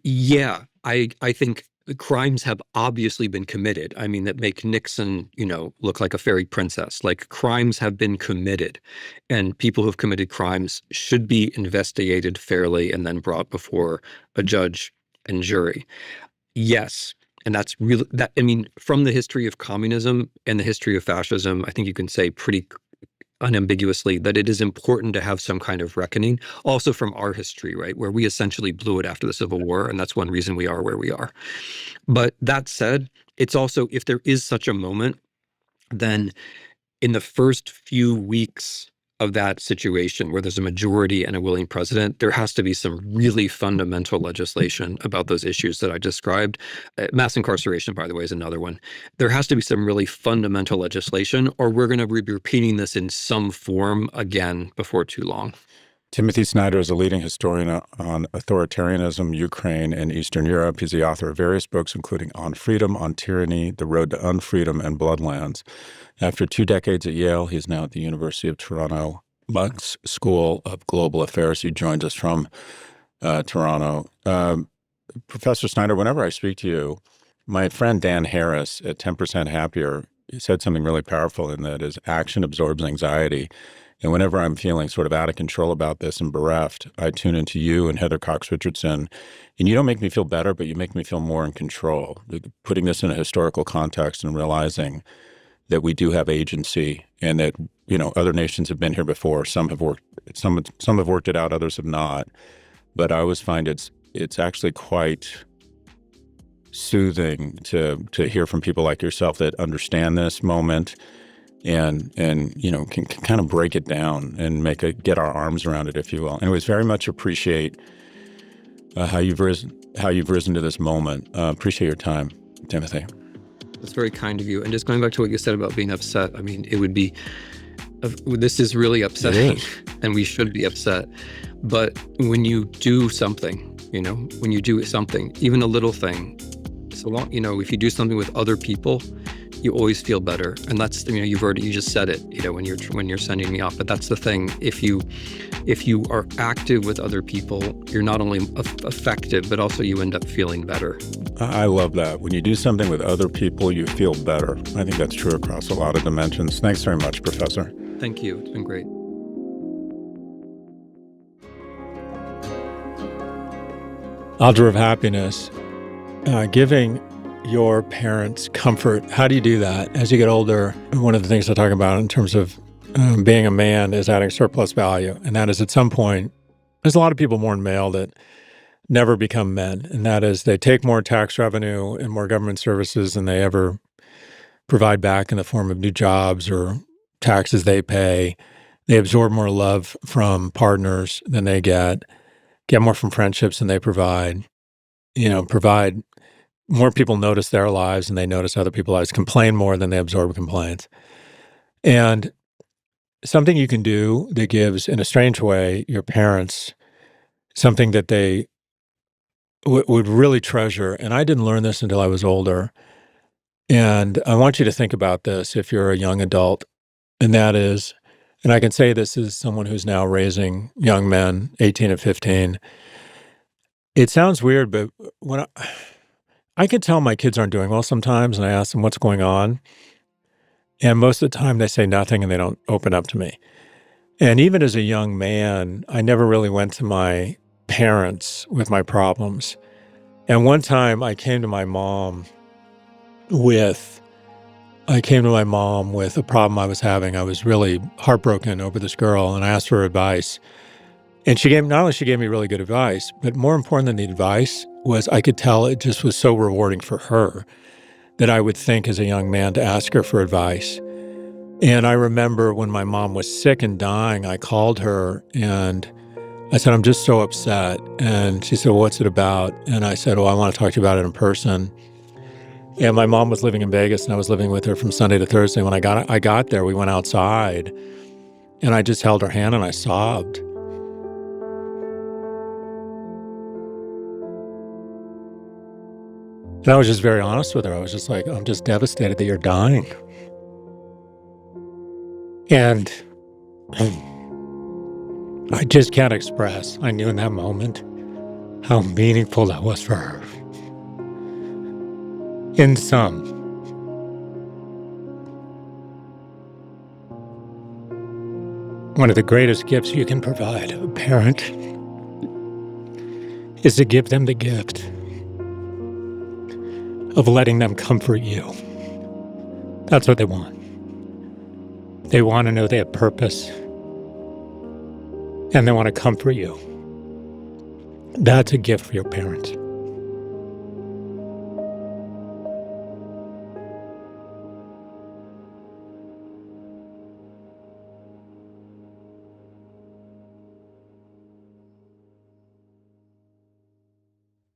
think the crimes have obviously been committed. I mean, that make Nixon, look like a fairy princess. Like, crimes have been committed, and people who've committed crimes should be investigated fairly and then brought before a judge and jury. Yes. And that's really that. I mean, from the history of communism and the history of fascism, I think you can say pretty unambiguously that it is important to have some kind of reckoning. Also from our history, right, where we essentially blew it after the Civil War, and that's one reason we are where we are. But that said, it's also, if there is such a moment, then in the first few weeks of that situation where there's a majority and a willing president, there has to be some really fundamental legislation about those issues that I described. Mass incarceration, by the way, is another one. There has to be some really fundamental legislation, or we're going to be repeating this in some form again before too long. Timothy Snyder is a leading historian on authoritarianism, Ukraine, and Eastern Europe. He's the author of various books, including On Freedom, On Tyranny, The Road to Unfreedom, and Bloodlands. After 2 decades at Yale, he's now at the University of Toronto Monk's School of Global Affairs. He joins us from Toronto. Professor Snyder, whenever I speak to you, my friend Dan Harris at 10% Happier said something really powerful, in that is action absorbs anxiety. And whenever I'm feeling sort of out of control about this and bereft, I tune into you and Heather Cox Richardson. And you don't make me feel better, but you make me feel more in control. Putting this in a historical context and realizing that we do have agency, and that, other nations have been here before. Some have worked it out, others have not. But I always find it's actually quite soothing to hear from people like yourself that understand this moment and can kind of break it down and get our arms around it, if you will. Anyways, very much appreciate how you've risen to this moment. Appreciate your time, Timothy. That's very kind of you. And just going back to what you said about being upset, I mean, it would be, this is really upsetting, and we should be upset. But when you do something, even a little thing, so long, if you do something with other people, you always feel better. And that's, you just said it, when you're sending me off. But that's the thing. If you are active with other people, you're not only effective, but also you end up feeling better. I love that. When you do something with other people, you feel better. I think that's true across a lot of dimensions. Thanks very much, Professor. Thank you. It's been great. Algebra of happiness. Giving your parents comfort. How do you do that as you get older? One of the things I talk about in terms of being a man is adding surplus value. And that is, at some point, there's a lot of people born male that never become men. And that is, they take more tax revenue and more government services than they ever provide back in the form of new jobs or taxes they pay. They absorb more love from partners than they get more from friendships than they provide, provide more people notice their lives than they notice other people's lives, complain more than they absorb complaints. And something you can do that gives, in a strange way, your parents something that they would really treasure. And I didn't learn this until I was older. And I want you to think about this if you're a young adult. And that is, and I can say this as someone who's now raising young men, 18 and 15. It sounds weird, but when I can tell my kids aren't doing well sometimes, and I ask them what's going on. And most of the time they say nothing and they don't open up to me. And even as a young man, I never really went to my parents with my problems. And one time I came to my mom with a problem I was having. I was really heartbroken over this girl, and I asked for advice. And not only she gave me really good advice, but more important than the advice was I could tell it just was so rewarding for her that I would think as a young man to ask her for advice. And I remember when my mom was sick and dying, I called her and I said, I'm just so upset. And she said, well, what's it about? And I said, I want to talk to you about it in person. And my mom was living in Vegas, and I was living with her from Sunday to Thursday. When I got there, we went outside, and I just held her hand and I sobbed. And I was just very honest with her. I was just like, I'm just devastated that you're dying. And I just can't express. I knew in that moment how meaningful that was for her. In sum, one of the greatest gifts you can provide a parent is to give them the gift of letting them comfort you. That's what they want. They want to know they have purpose, and they want to comfort you. That's a gift for your parents.